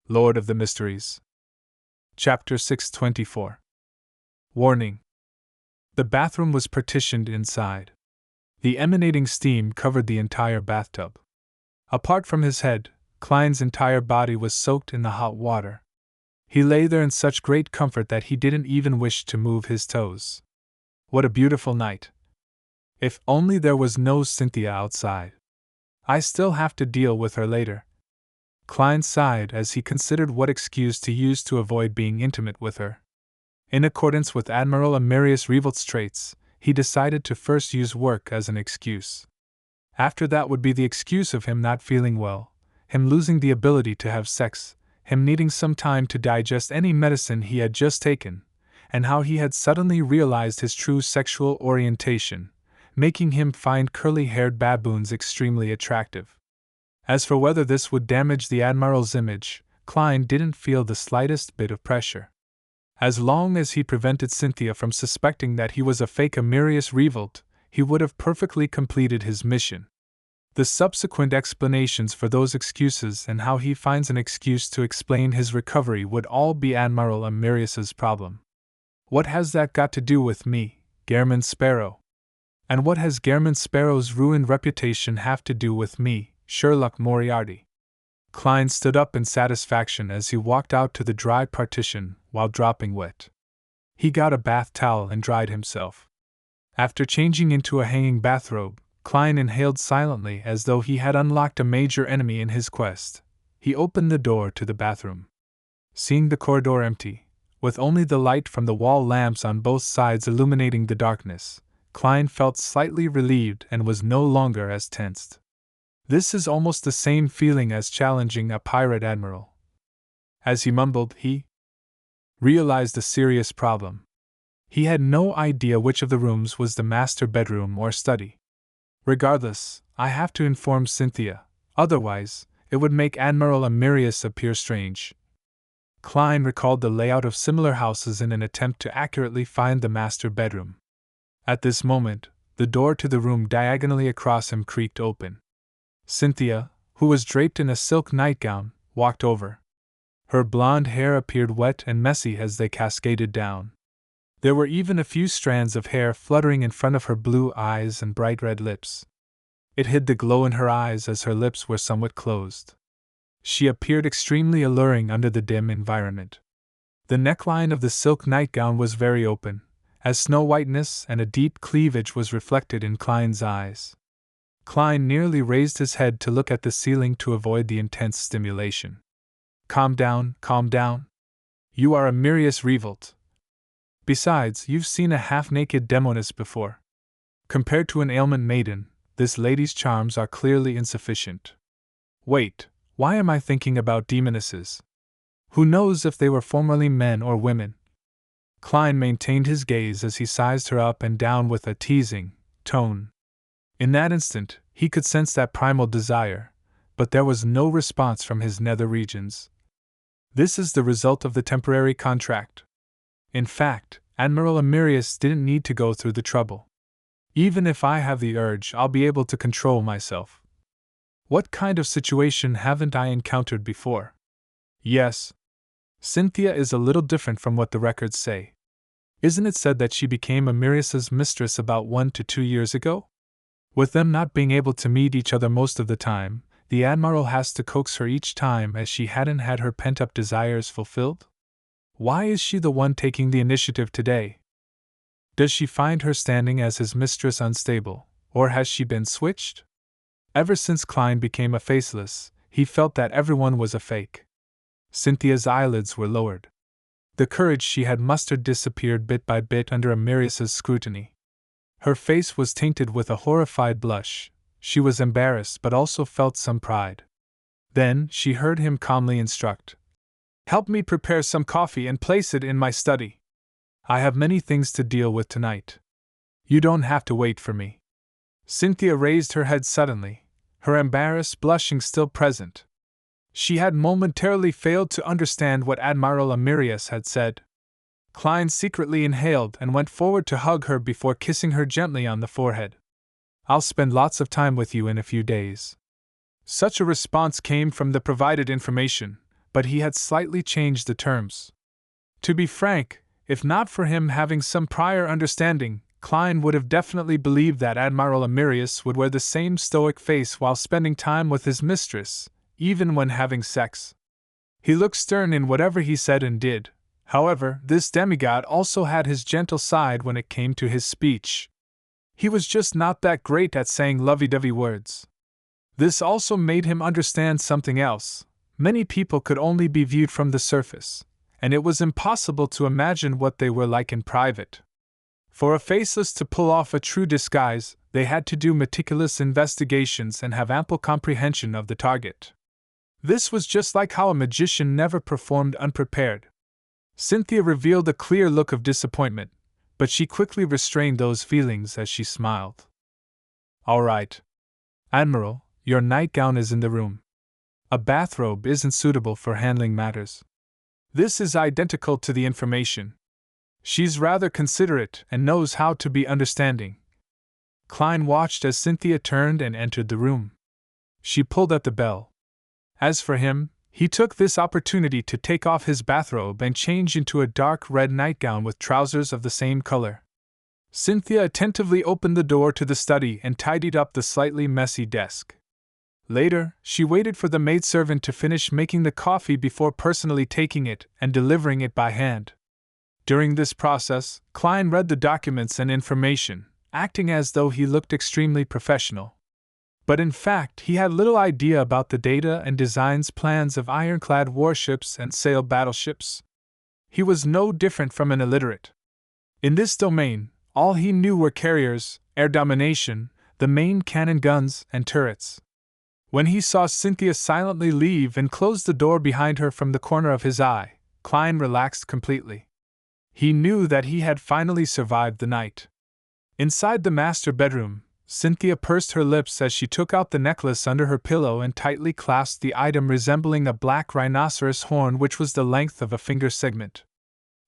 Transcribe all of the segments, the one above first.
Lord of the Mysteries. Chapter 624. Warning. The bathroom was partitioned inside. The emanating steam covered the entire bathtub. Apart from his head, Klein's entire body was soaked in the hot water. He lay there in such great comfort that he didn't even wish to move his toes. What a beautiful night! If only there was no Cynthia outside. I still have to deal with her later. Klein sighed as he considered what excuse to use to avoid being intimate with her. In accordance with Admiral Amarius Revolt's traits, he decided to first use work as an excuse. After that would be the excuse of him not feeling well, him losing the ability to have sex, him needing some time to digest any medicine he had just taken, and how he had suddenly realized his true sexual orientation, making him find curly-haired baboons extremely attractive. As for whether this would damage the Admiral's image, Klein didn't feel the slightest bit of pressure. As long as he prevented Cynthia from suspecting that he was a fake Amarius Revolt, he would have perfectly completed his mission. The subsequent explanations for those excuses and how he finds an excuse to explain his recovery would all be Admiral Amarius's problem. What has that got to do with me, Gairman Sparrow? And what has Gairman Sparrow's ruined reputation have to do with me, Sherlock Moriarty? Klein stood up in satisfaction as he walked out to the dry partition while dropping wet. He got a bath towel and dried himself. After changing into a hanging bathrobe, Klein inhaled silently as though he had unlocked a major enemy in his quest. He opened the door to the bathroom. Seeing the corridor empty, with only the light from the wall lamps on both sides illuminating the darkness, Klein felt slightly relieved and was no longer as tensed. This is almost the same feeling as challenging a pirate admiral. As he mumbled, he realized a serious problem. He had no idea which of the rooms was the master bedroom or study. Regardless, I have to inform Cynthia, otherwise, it would make Admiral Amarius appear strange. Klein recalled the layout of similar houses in an attempt to accurately find the master bedroom. At this moment, the door to the room diagonally across him creaked open. Cynthia, who was draped in a silk nightgown, walked over. Her blonde hair appeared wet and messy as they cascaded down. There were even a few strands of hair fluttering in front of her blue eyes and bright red lips. It hid the glow in her eyes as her lips were somewhat closed. She appeared extremely alluring under the dim environment. The neckline of the silk nightgown was very open, as snow-whiteness and a deep cleavage was reflected in Klein's eyes. Klein nearly raised his head to look at the ceiling to avoid the intense stimulation. Calm down, calm down. You are Amarius Revolt. Besides, you've seen a half-naked demoness before. Compared to an ailment maiden, this lady's charms are clearly insufficient. Wait, why am I thinking about demonesses? Who knows if they were formerly men or women? Klein maintained his gaze as he sized her up and down with a teasing tone. In that instant, he could sense that primal desire, but there was no response from his nether regions. This is the result of the temporary contract. In fact, Admiral Amarius didn't need to go through the trouble. Even if I have the urge, I'll be able to control myself. What kind of situation haven't I encountered before? Yes. Cynthia is a little different from what the records say. Isn't it said that she became Amarius's mistress about 1 to 2 years ago? With them not being able to meet each other most of the time, the Admiral has to coax her each time as she hadn't had her pent-up desires fulfilled? Why is she the one taking the initiative today? Does she find her standing as his mistress unstable, or has she been switched? Ever since Klein became a faceless, he felt that everyone was a fake. Cynthia's eyelids were lowered. The courage she had mustered disappeared bit by bit under Amarius's scrutiny. Her face was tainted with a horrified blush. She was embarrassed but also felt some pride. Then she heard him calmly instruct, "Help me prepare some coffee and place it in my study. I have many things to deal with tonight. You don't have to wait for me." Cynthia raised her head suddenly, her embarrassed blushing still present. She had momentarily failed to understand what Admiral Amarius had said. Klein secretly inhaled and went forward to hug her before kissing her gently on the forehead. "I'll spend lots of time with you in a few days." Such a response came from the provided information, but he had slightly changed the terms. To be frank, if not for him having some prior understanding, Klein would have definitely believed that Admiral Amirius would wear the same stoic face while spending time with his mistress, even when having sex. He looked stern in whatever he said and did. However, this demigod also had his gentle side when it came to his speech. He was just not that great at saying lovey-dovey words. This also made him understand something else. Many people could only be viewed from the surface, and it was impossible to imagine what they were like in private. For a faceless to pull off a true disguise, they had to do meticulous investigations and have ample comprehension of the target. This was just like how a magician never performed unprepared. Cynthia revealed a clear look of disappointment, but she quickly restrained those feelings as she smiled. "All right. Admiral, your nightgown is in the room. A bathrobe isn't suitable for handling matters. This is identical to the information. She's rather considerate and knows how to be understanding." Klein watched as Cynthia turned and entered the room. She pulled at the bell. As for him, he took this opportunity to take off his bathrobe and change into a dark red nightgown with trousers of the same color. Cynthia attentively opened the door to the study and tidied up the slightly messy desk. Later, she waited for the maidservant to finish making the coffee before personally taking it and delivering it by hand. During this process, Klein read the documents and information, acting as though he looked extremely professional. But in fact, he had little idea about the data and designs plans of ironclad warships and sail battleships. He was no different from an illiterate. In this domain, all he knew were carriers, air domination, the main cannon guns, and turrets. When he saw Cynthia silently leave and close the door behind her from the corner of his eye, Klein relaxed completely. He knew that he had finally survived the night. Inside the master bedroom, Cynthia pursed her lips as she took out the necklace under her pillow and tightly clasped the item resembling a black rhinoceros horn which was the length of a finger segment.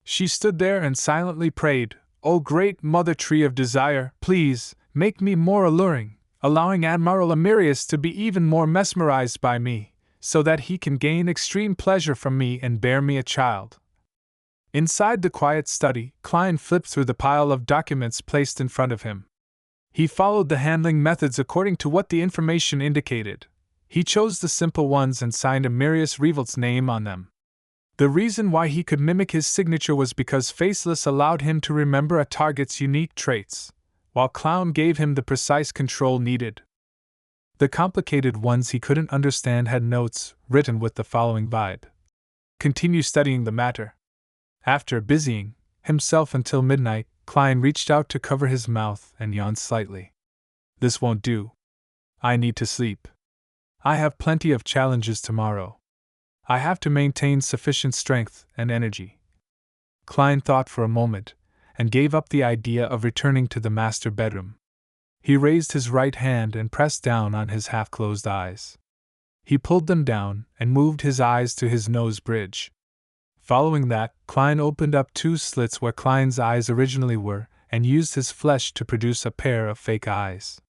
She stood there and silently prayed, "O great mother tree of desire, please, make me more alluring, allowing Admiral Amirius to be even more mesmerized by me, so that he can gain extreme pleasure from me and bear me a child." Inside the quiet study, Klein flipped through the pile of documents placed in front of him. He followed the handling methods according to what the information indicated. He chose the simple ones and signed Amirius Revolt's name on them. The reason why he could mimic his signature was because Faceless allowed him to remember a target's unique traits, while Clown gave him the precise control needed. The complicated ones he couldn't understand had notes written with the following vibe: "Continue studying the matter." After busying himself until midnight, Klein reached out to cover his mouth and yawned slightly. "This won't do. I need to sleep. I have plenty of challenges tomorrow. I have to maintain sufficient strength and energy." Klein thought for a moment, and gave up the idea of returning to the master bedroom. He raised his right hand and pressed down on his half-closed eyes. He pulled them down and moved his eyes to his nose bridge. Following that, Klein opened up two slits where Klein's eyes originally were, and used his flesh to produce a pair of fake eyes.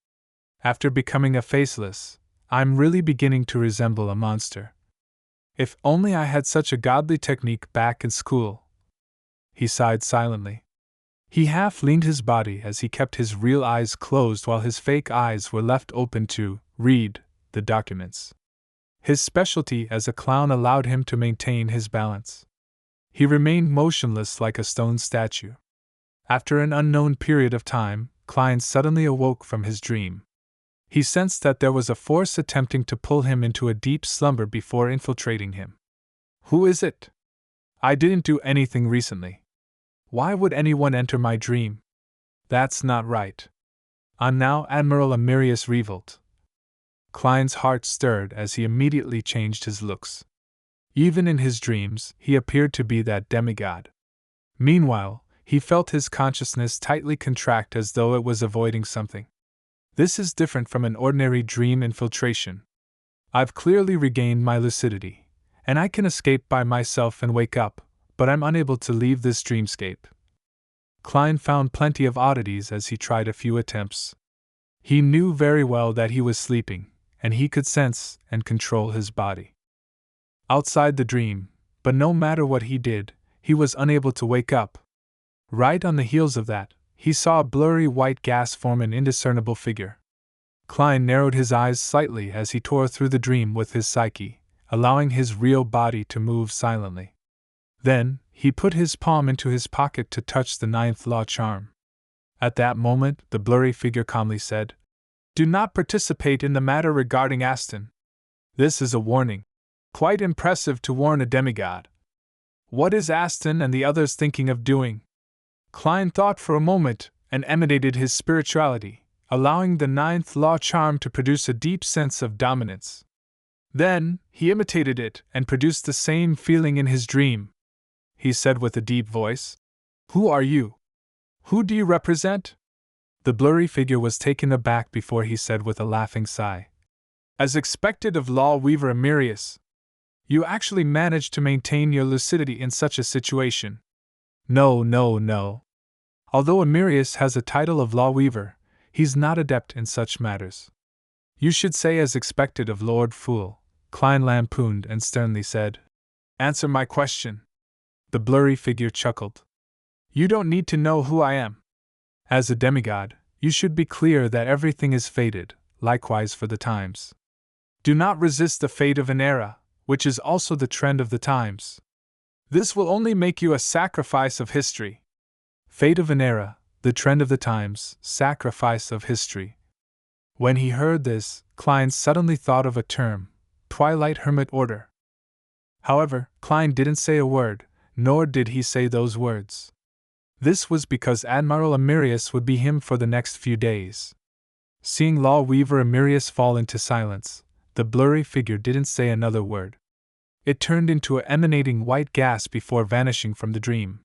After becoming a Faceless, I'm really beginning to resemble a monster. If only I had such a godly technique back in school. He sighed silently. He half leaned his body as he kept his real eyes closed while his fake eyes were left open to read the documents. His specialty as a clown allowed him to maintain his balance. He remained motionless like a stone statue. After an unknown period of time, Klein suddenly awoke from his dream. He sensed that there was a force attempting to pull him into a deep slumber before infiltrating him. "Who is it? I didn't do anything recently. Why would anyone enter my dream? That's not right. I'm now Admiral Amirius Revolt." Klein's heart stirred as he immediately changed his looks. Even in his dreams, he appeared to be that demigod. Meanwhile, he felt his consciousness tightly contract as though it was avoiding something. This is different from an ordinary dream infiltration. I've clearly regained my lucidity, and I can escape by myself and wake up, but I'm unable to leave this dreamscape. Klein found plenty of oddities as he tried a few attempts. He knew very well that he was sleeping, and he could sense and control his body. outside the dream, but no matter what he did, he was unable to wake up. Right on the heels of that, he saw a blurry white gas form an indiscernible figure. Klein narrowed his eyes slightly as he tore through the dream with his psyche, allowing his real body to move silently. Then, he put his palm into his pocket to touch the 9th law charm. At that moment, the blurry figure calmly said, "Do not participate in the matter regarding Aston. This is a warning. Quite impressive to warn a demigod. What is Aston and the others thinking of doing?" Klein thought for a moment and emanated his spirituality, allowing the 9th law charm to produce a deep sense of dominance. Then, he imitated it and produced the same feeling in his dream. He said with a deep voice, "Who are you? Who do you represent?" The blurry figure was taken aback before he said with a laughing sigh, "As expected of Law Weaver Emirius. You actually managed to maintain your lucidity in such a situation." No. Although Emirius has a title of Law Weaver, he's not adept in such matters. "You should say as expected of Lord Fool," Klein lampooned and sternly said. "Answer my question." The blurry figure chuckled. "You don't need to know who I am. As a demigod, you should be clear that everything is fated, likewise for the times. Do not resist the fate of an era, which is also the trend of the times. This will only make you a sacrifice of history." Fate of an era, the trend of the times, sacrifice of history. When he heard this, Klein suddenly thought of a term, Twilight Hermit Order. However, Klein didn't say a word, nor did he say those words. This was because Admiral Emirius would be him for the next few days. Seeing Law Weaver Emirius fall into silence, the blurry figure didn't say another word. It turned into an emanating white gas before vanishing from the dream.